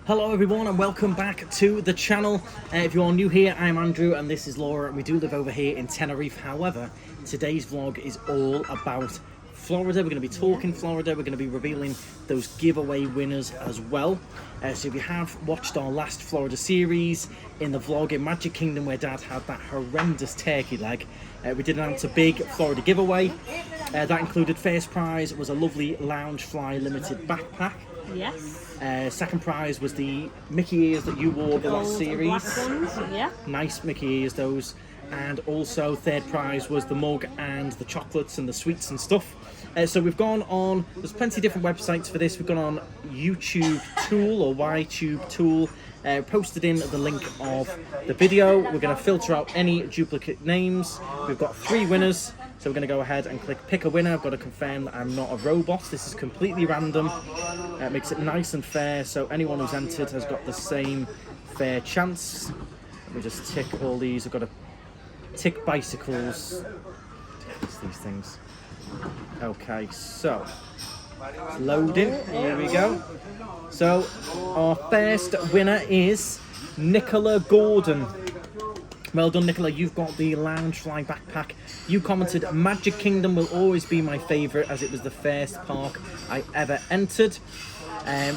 Hello everyone and welcome back to the channel. If you are new here, I'm Andrew and this is Laura and we do live over here in Tenerife. However, today's vlog is all about Florida. We're going to be talking Florida. We're going to be revealing those giveaway winners as well. So if you have watched our last Florida series in the vlog in Magic Kingdom where Dad had that horrendous turkey leg, we did announce a big Florida giveaway. That included first prize was a lovely Loungefly limited backpack. Yes. Second prize was the Mickey ears that you wore the last series. Black ones, yeah. Nice Mickey ears, those. And also third prize was the mug and the chocolates and the sweets and stuff. So we've gone on, there's plenty of different websites for this. We've gone on YouTube Tool or YTube Tool. Posted in the link of the video. We're going to filter out any duplicate names. We've got 3 winners. So we're going to go ahead and click pick a winner. I've got to confirm that I'm not a robot. This is completely random. It makes it nice and fair. So anyone who's entered has got the same fair chance. Let me just tick all these. I've got to tick bicycles. These things. Okay, so it's loading. Here we go. So our first winner is Nicola Gordon. Well done, Nicola. You've got the Loungefly backpack. You commented, Magic Kingdom will always be my favourite as it was the first park I ever entered.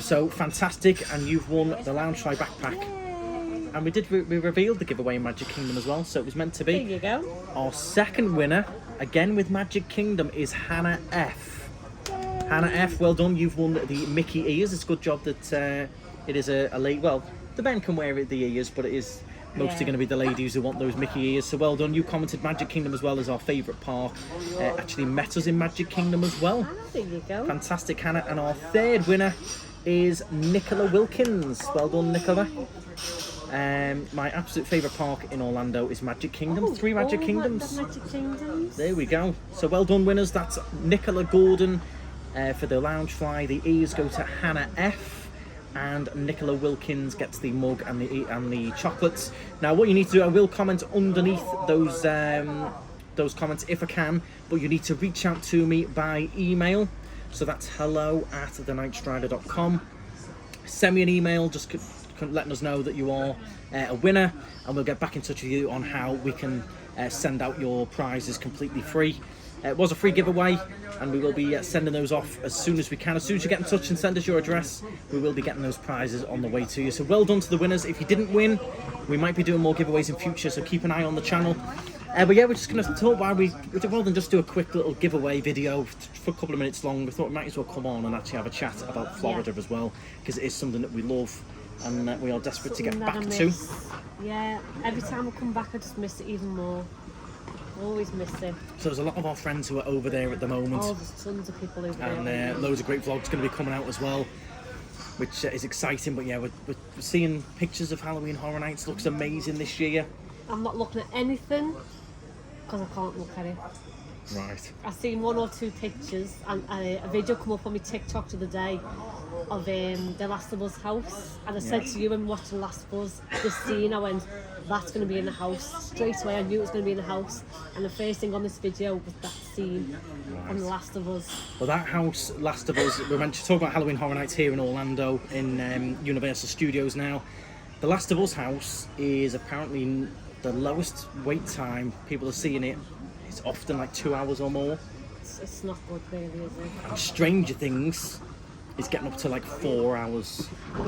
So fantastic, and you've won the Loungefly backpack. Yay. And we revealed the giveaway in Magic Kingdom as well, so it was meant to be. There you go. Our second winner, again with Magic Kingdom, is Hannah F. Hannah F, well done. You've won the Mickey ears. It's a good job that it is a late. Well, the men can wear the ears, but it is mostly going to be the ladies who want those Mickey ears. So well done. You commented Magic Kingdom as well as our favourite park. Actually met us in Magic Kingdom as well. Ah, there you go. Fantastic, Hannah. And our third winner is Nicola Wilkins. Well done, Nicola. My absolute favourite park in Orlando is Magic Kingdom. 3 Magic Kingdoms. Magic Kingdoms. There we go. So well done, winners. That's Nicola Gordon for the Loungefly. The ears go to Hannah F. And Nicola Wilkins gets the mug and the chocolates. Now, what you need to do, I will comment underneath those comments if I can, but you need to reach out to me by email. So that's hello@theknightstrider.com. Send me an email, just letting us know that you are a winner, and we'll get back in touch with you on how we can send out your prizes completely free. It was a free giveaway, and we will be sending those off as soon as we can. As soon as you get in touch and send us your address, we will be getting those prizes on the way to you. So well done to the winners. If you didn't win, we might be doing more giveaways in future, so keep an eye on the channel. But yeah, we're just going to talk while rather than just do a quick little giveaway video for a couple of minutes long, we thought we might as well come on and actually have a chat about Florida as well, because it is something that we love and we are desperate to get back to. Yeah, every time I come back I just miss it even more. Always miss it. So there's a lot of our friends who are over there at the moment. Oh, there's tons of people over there. And loads of great vlogs going to be coming out as well, which is exciting. But yeah, we're seeing pictures of Halloween Horror Nights. Looks amazing this year. I'm not looking at anything because I can't look at it. Right. I've seen 1 or 2 pictures and a video come up on my TikTok the other day of the Last of Us house, and I said to you when we watched The Last of Us, this scene, I went, that's going to be in the house. Straight away I knew it was going to be in the house, and the first thing on this video was that scene from The Last of Us. Well, that house, Last of Us, we're meant to talk about Halloween Horror Nights here in Orlando in Universal Studios now. The Last of Us house is apparently the lowest wait time. People are seeing it. It's often like 2 hours or more. It's not good really, is it? And Stranger Things is getting up to like 4 hours. I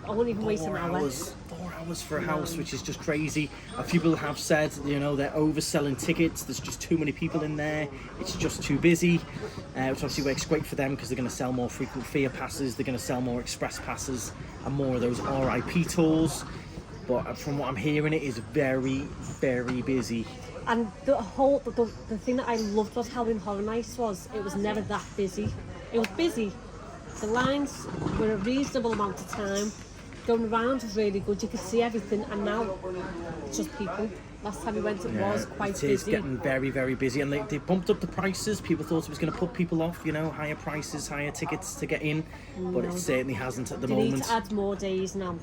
won't even wait an hour. 4 hours for a house, which is just crazy. A few people have said, you know, they're overselling tickets. There's just too many people in there. It's just too busy, which obviously works great for them because they're going to sell more frequent fear passes. They're going to sell more express passes and more of those RIP tours. But from what I'm hearing, it is very, very busy. And the thing that I loved about Halloween Horror Nights was it was never that busy. It was busy. The lines were a reasonable amount of time. Going around was really good. You could see everything, and now it's just people. Last time we went, it was quite busy. It is getting very, very busy, and they bumped up the prices. People thought it was going to put people off, you know, higher prices, higher tickets to get in, but it certainly hasn't at the moment. They need to add more days now.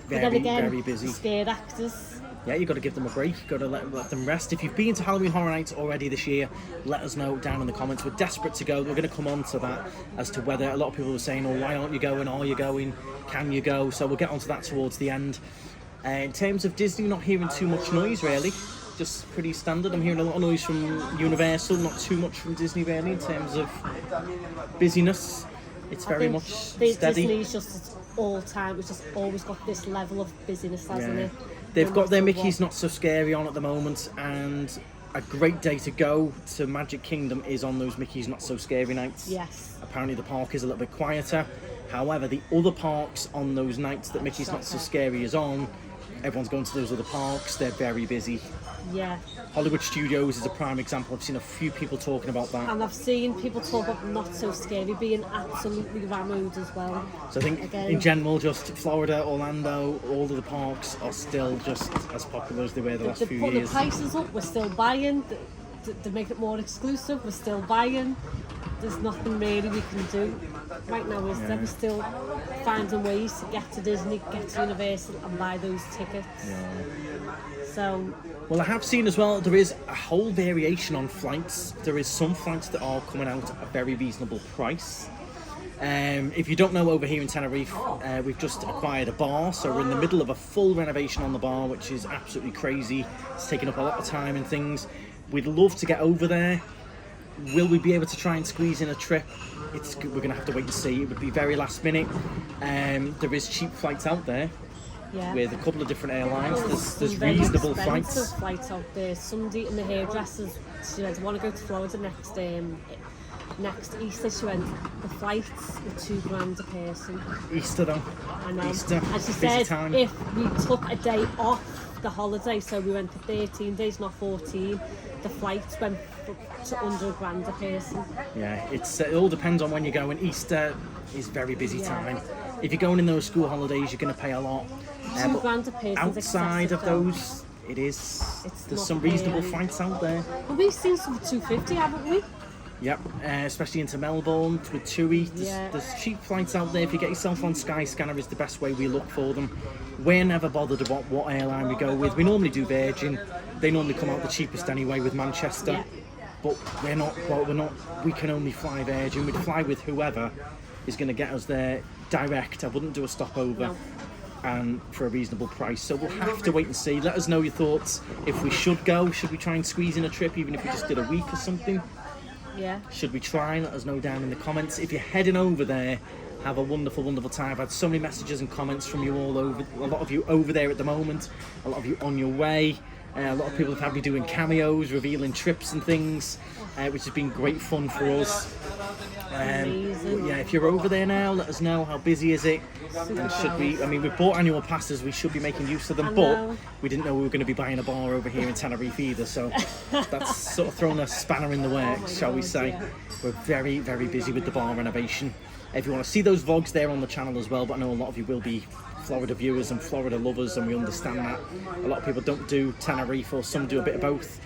very, again, very busy. Scared actors. Yeah, you've got to give them a break. You've got to let them rest. If you've been to Halloween Horror Nights already this year, let us know down in the comments. We're desperate to go. We're going to come on to that as to whether a lot of people were saying, oh, why aren't you going? Are you going? Can you go? So we'll get onto that towards the end. In terms of Disney, not hearing too much noise, really. Just pretty standard. I'm hearing a lot of noise from Universal, not too much from Disney, really, in terms of busyness. It's very much steady. Disney's just all time. It's just always got this level of busyness, hasn't it? They've got their Mickey's Not So Scary on at the moment, and a great day to go to Magic Kingdom is on those Mickey's Not So Scary nights. Yes. Apparently the park is a little bit quieter. However, the other parks on those nights that Mickey's Not So Scary is on, everyone's going to those other parks. They're very busy. Yeah. Hollywood Studios is a prime example. I've seen a few people talking about that. And I've seen people talk about Not So Scary being absolutely rammed as well. So I think in general, just Florida, Orlando, all of the parks are still just as popular as they were the last few years. They're putting the prices up, we're still buying. To make it more exclusive, we're still buying. There's nothing really we can do right now, is there? We're still finding ways to get to Disney, get to Universal and buy those tickets. Yeah. So... Well, I have seen as well, there is a whole variation on flights. There is some flights that are coming out at a very reasonable price. If you don't know, over here in Tenerife, we've just acquired a bar, so we're in the middle of a full renovation on the bar, which is absolutely crazy. It's taking up a lot of time and things. We'd love to get over there. Will we be able to try and squeeze in a trip? We're going to have to wait and see. It would be very last minute. There is cheap flights out there. Yeah. With a couple of different airlines. There's reasonable flights. There's flights out there. Somebody in the hairdressers, she went, I want to go to Florida next Easter. She went, the flights were $2,000 a person. Easter though. I know. Easter. And she said if we took a day off the holiday, so we went for 13 days, not 14, the flights went to under $1,000 a person. Yeah, it all depends on when you're going. Easter is very busy time. If you're going in those school holidays, you're going to pay a lot. $2,000 a person. Outside of those, there's some reasonable flights out there. But we've seen some for $250, haven't we? Yep, especially into Melbourne with TUI. There's cheap flights out there. If you get yourself on Skyscanner, is the best way we look for them. We're never bothered about what airline we go with. We normally do Virgin. They normally come out the cheapest anyway with Manchester. Yeah. But we're not. We can only fly Virgin. We'd fly with whoever is going to get us there direct. I wouldn't do a stopover. No. And for a reasonable price, so we'll have to wait and see. Let us know your thoughts. If we should go, should we try and squeeze in a trip, even if we just did a week or something? Yeah. Should we try? Let us know down in the comments. If you're heading over there, have a wonderful, wonderful time. I've had so many messages and comments from you all over. A lot of you over there at the moment. A lot of you on your way. A lot of people have had me doing cameos, revealing trips and things, which has been great fun for us. Yeah, if you're over there now, let us know how busy is it. And should we? I mean, we've bought annual passes. We should be making use of them, but we didn't know we were going to be buying a bar over here in Tenerife either. So that's sort of thrown a spanner in the works, shall we say? We're very, very busy with the bar renovation. If you want to see those vlogs, they're on the channel as well. But I know a lot of you will be Florida viewers and Florida lovers, and we understand that. A lot of people don't do Tenerife, or some do a bit of both.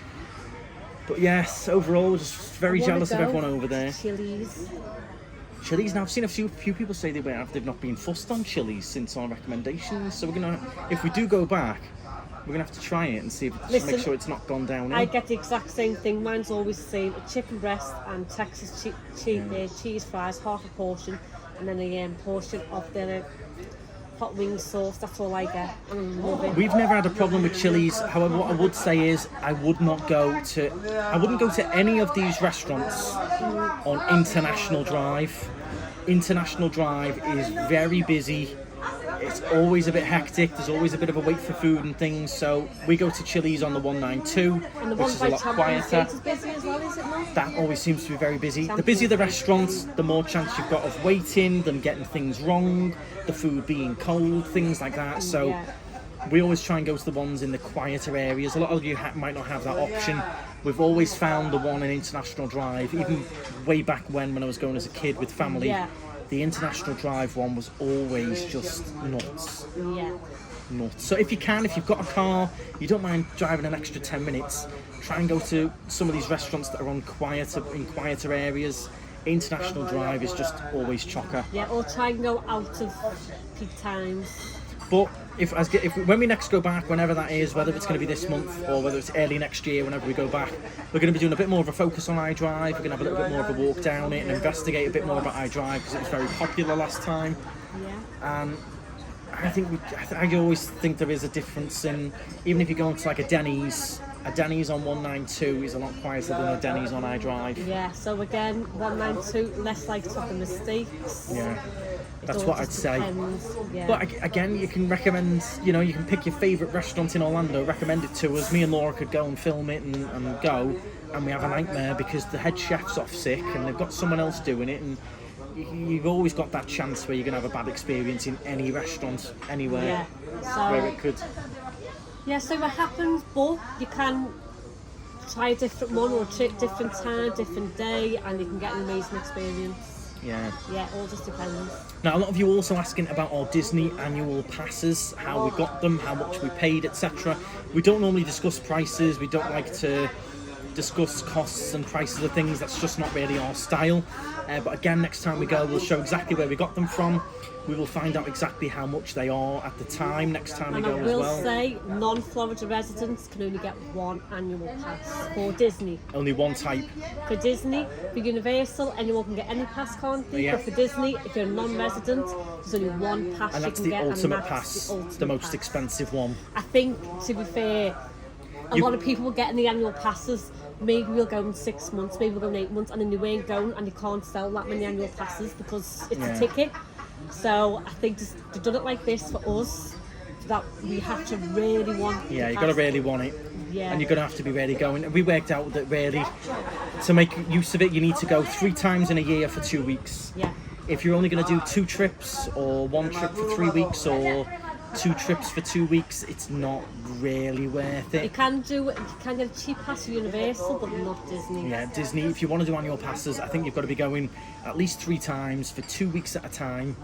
But yes, overall, just very jealous of everyone over there. Chili's. Now I've seen a few people say they've not been fussed on Chili's since our recommendations. So if we do go back, we're gonna have to try it and see make sure it's not gone down. I get the exact same thing. Mine's always the same: a chicken breast and Texas cheese fries, half a portion, and then a portion of their hot wing sauce. That's all I get, and I love it. We've never had a problem with Chili's. However, what I would say is I wouldn't go to any of these restaurants on International Drive. International Drive is very busy. It's always a bit hectic. There's always a bit of a wait for food and things. So we go to Chili's on the 192, which is a lot quieter. Is busy as well, is it not? That always seems to be very busy. The busier the restaurants, the more chance you've got of waiting, them getting things wrong, the food being cold, things like that. So we always try and go to the ones in the quieter areas. A lot of you might not have that option. We've always found the one in International Drive, even way back when I was going as a kid with family. Yeah. The International Drive one was always just nuts. Yeah. Nuts. So if you've got a car, you don't mind driving an extra 10 minutes, try and go to some of these restaurants that are in quieter areas. International Drive is just always chocker. Yeah, or try and go out of peak times. But if when we next go back, whenever that is, whether it's going to be this month or whether it's early next year, whenever we go back, we're going to be doing a bit more of a focus on iDrive. We're going to have a little bit more of a walk down it and investigate a bit more about iDrive because it was very popular last time. Yeah. And I think I always think there is a difference in, even if you go into like a Denny's on 192 is a lot quieter than a Denny's on iDrive. Yeah, so again, 192, less likely to have the mistakes. Yeah, that's what I'd say. Yeah. But again, you can recommend, you can pick your favourite restaurant in Orlando, recommend it to us. Me and Laura could go and film it and go, and we have a nightmare because the head chef's off sick and they've got someone else doing it, and you've always got that chance where you're going to have a bad experience in any restaurant, anywhere, where it could. Yeah, so what happens, but you can try a different one or a different time, different day, and you can get an amazing experience. Yeah. Yeah, it all just depends. Now, a lot of you also asking about our Disney annual passes, how we got them, how much we paid, etc. We don't normally discuss prices. We don't like to discuss costs and prices of things. That's just not really our style. But again, next time we go, we'll show exactly where we got them from. We will find out exactly how much they are at the time next time we go as well. And I will say, non-Florida residents can only get one annual pass for Disney. Only one type. For Disney, for Universal, anyone can get any pass, can't they? Yeah. But for Disney, if you're a non-resident, there's only one pass And you that's can the get. ultimate pass, the most expensive one. I think, to be fair, a lot of people will get the annual passes. Maybe we'll go in 6 months, maybe we'll go in 8 months, and then they won't go and you can't sell that many annual passes because it's a ticket. So I think they've done it like this for us, that we have to really want. Yeah, you've got to really want it. Yeah. And you're going to have to be really going. And we worked out that really, to make use of it, you need to go 3 times in a year for 2 weeks. Yeah. If you're only going to do 2 trips, or 1 trip for 3 weeks, or 2 trips for 2 weeks, it's not really worth it. You can get a cheap pass for Universal, but not Disney. Yeah, Disney, if you want to do annual passes, I think you've got to be going at least 3 times for 2 weeks at a time.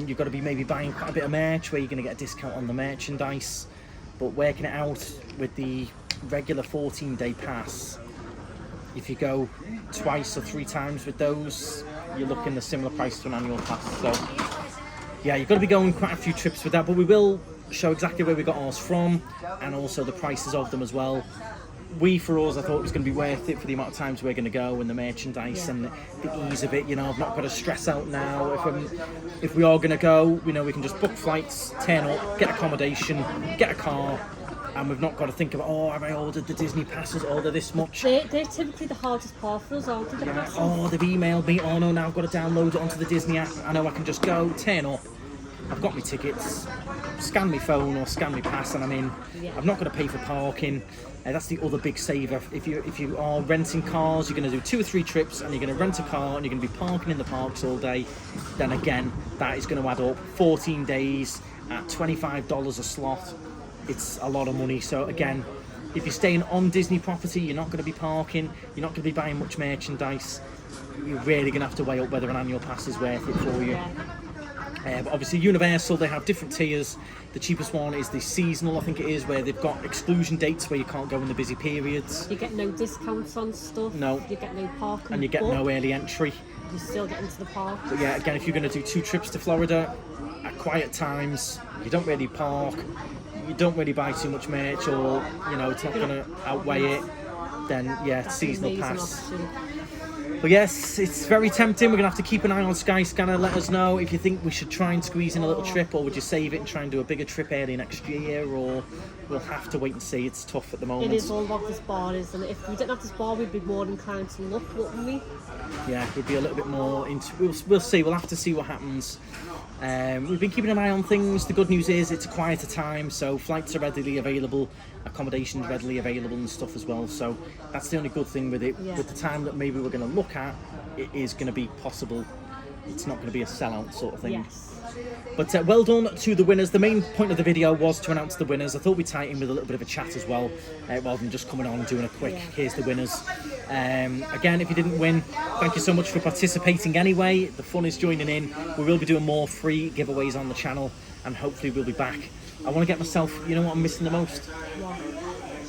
You've got to be maybe buying quite a bit of merch where you're going to get a discount on the merchandise. But working it out with the regular 14-day pass, if you go 2 or 3 times with those, you're looking a similar price to an annual pass. So yeah, you've got to be going quite a few trips with that, but we will show exactly where we got ours from and also the prices of them as well. For us, I thought it was going to be worth it for the amount of times we're going to go and the merchandise and the ease of it. I've not got to stress out now. If we are going to go, we can just book flights, turn up, get accommodation, get a car, and we've not got to think about, have I ordered the Disney passes? They're this much. They're typically the hardest part for us, aren't they? They've emailed me. No, now I've got to download it onto the Disney app. I know I can just go, turn up. I've got my tickets, scan my phone or scan my pass, and I'm in. I've not got to pay for parking. That's the other big saver. If you are renting cars, you're going to do 2 or 3 trips, and you're going to rent a car, and you're going to be parking in the parks all day. Then again, that is going to add up. 14 days at $25 a slot. It's a lot of money. So again, if you're staying on Disney property, you're not going to be parking. You're not going to be buying much merchandise. You're really going to have to weigh up whether an annual pass is worth it for you. But obviously Universal, they have different tiers. The cheapest one is the seasonal, I think it is, where they've got exclusion dates where you can't go in the busy periods. You get no discounts on stuff. No. You get no parking. And you get no early entry. You still get into the park. But yeah, again, if you're going to do 2 trips to Florida at quiet times, you don't really park, you don't really buy too much merch, or it's not going to outweigh it, then that's seasonal pass. Option. But yes, it's very tempting. We're going to have to keep an eye on Skyscanner. Let us know if you think we should try and squeeze in a little trip, or would you save it and try and do a bigger trip early next year, or we'll have to wait and see. It's tough at the moment. It is all about this bar, isn't it? If we didn't have this bar, we'd be more inclined to look, wouldn't we? Yeah, we'd be a little bit more into... We'll see. We'll have to see what happens. We've been keeping an eye on things. The good news is it's a quieter time, so flights are readily available, accommodations readily available and stuff as well. So that's the only good thing with it. With the time that maybe we're going to look at, it is going to be possible. It's not going to be a sellout sort of thing. Yes. But well done to the winners. The main point of the video was to announce the winners. I thought we'd tie it in with a little bit of a chat as well, rather than just coming on and doing a quick, here's the winners. Again, if you didn't win, thank you so much for participating anyway. The fun is joining in. We will be doing more free giveaways on the channel, and hopefully we'll be back. I want to get myself, you know what I'm missing the most?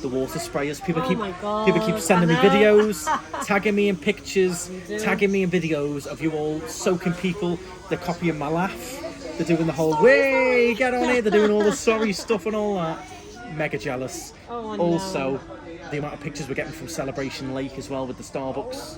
The water sprayers. People keep sending me videos, tagging me in pictures, tagging me in videos of you all soaking people. They're copying my laugh. They're doing the whole way, get on it. They're doing all the sorry stuff and all that. Mega jealous. Oh, no. Also, the amount of pictures we're getting from Celebration Lake as well with the Starbucks.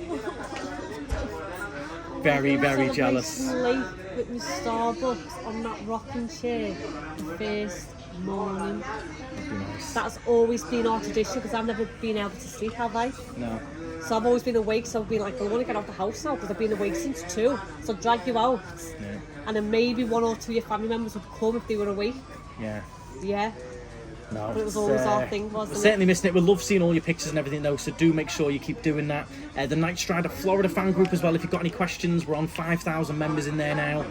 Very, very jealous. Late with my Starbucks on that rocking chair the first morning. That'd be nice. That's always been our tradition because I've never been able to sleep, have I? No. So I've always been awake, so I've been like, I want to get out of the house now because I've been awake since 2. So I'd drag you out. Yeah. And then maybe 1 or 2 of your family members would come if they were awake. Yeah. Yeah. No, But it was always our thing, wasn't we're it? certainly missing it. We love seeing all your pictures and everything though, so do make sure you keep doing that. The KnightStrider Florida fan group as well, if you've got any questions, we're on 5,000 members in there now.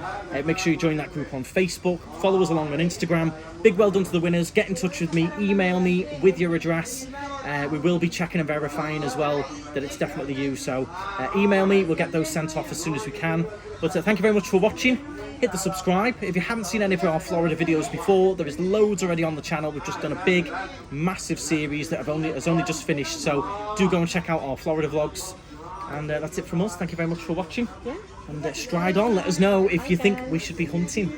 Make sure you join that group on Facebook, follow us along on Instagram. Big well done to the winners. Get in touch with me, email me with your address. We will be checking and verifying as well that it's definitely you, so email me, we'll get those sent off as soon as we can. But thank you very much for watching. Hit the subscribe. If you haven't seen any of our Florida videos before, there is loads already on the channel. We've just done a big, massive series that has only just finished, so do go and check out our Florida vlogs. And that's it from us. Thank you very much for watching. Yeah. And stride on. Let us know if you think we should be hunting.